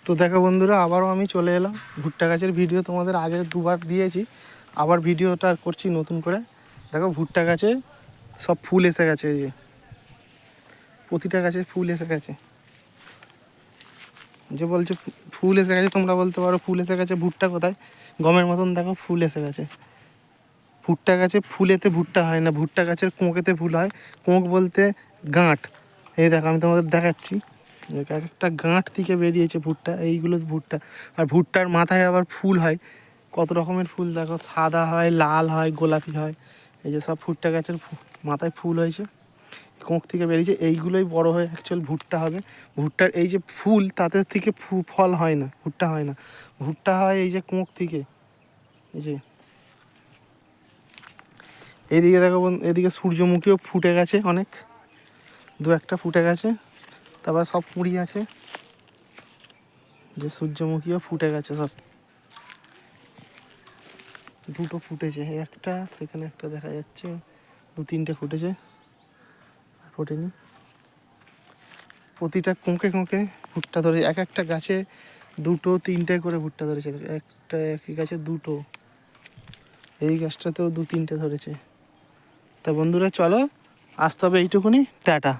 তো দেখো বন্ধুরা, আবারও আমি চলে এলাম। ভুট্টা গাছের ভিডিও তোমাদের আগে দুবার দিয়েছি, আবার ভিডিওটা করছি নতুন করে। দেখো ভুট্টা গাছে সব ফুল এসে গেছে, এই যে প্রতিটা গাছে ফুল এসে গেছে। যে বলছে ফুল এসে গেছে, তোমরা বলতে পারো ফুল এসে গেছে, ভুট্টা কোথায়? গমের মতন দেখো ফুল এসে গেছে। ভুট্টা গাছে ফুলেতে ভুট্টা হয় না, ভুট্টা গাছের কোঁকেতে ফুল হয়। কোঁক বলতে গাঁট। এই দেখো আমি তোমাদের দেখাচ্ছি, এক একটা গাঁট থেকে বেরিয়েছে ভুট্টা, এইগুলো ভুট্টা। আর ভুট্টার মাথায় আবার ফুল হয়, কত রকমের ফুল দেখো, সাদা হয়, লাল হয়, গোলাপি হয়। এই যে সব ভুট্টা গাছের মাথায় ফুল হয়েছে, কোঁক থেকে বেরিয়েছে। এইগুলোই বড় হয়ে অ্যাকচুয়াল ভুট্টা হবে। ভুট্টার এই যে ফুল, তাতে থেকে ফল হয় না, ভুট্টা হয় না। ভুট্টা হয় এই যে কোঁক থেকে। এই যে এইদিকে দেখো, এদিকে সূর্যমুখীও ফুটে গেছে, অনেক দু একটা ফুটে গেছে। তারপর সব কুঁড়ি আছে, যে সূর্যমুখীও ফুটে গেছে সব। দুটো ফুটেছে, একটা সেখানে একটা দেখা যাচ্ছে, দু তিনটে ফুটেছে, আর ফোটেনি। প্রতিটা কোঁকে কোঁকে ভুট্টা ধরে, এক একটা গাছে দুটো তিনটে করে ভুট্টা ধরেছে। একটা একই গাছে দুটো, এই গাছটাতেও দু তিনটে ধরেছে। তা বন্ধুরা চলো, আসতে হবে এইটুকুনি, টাটা।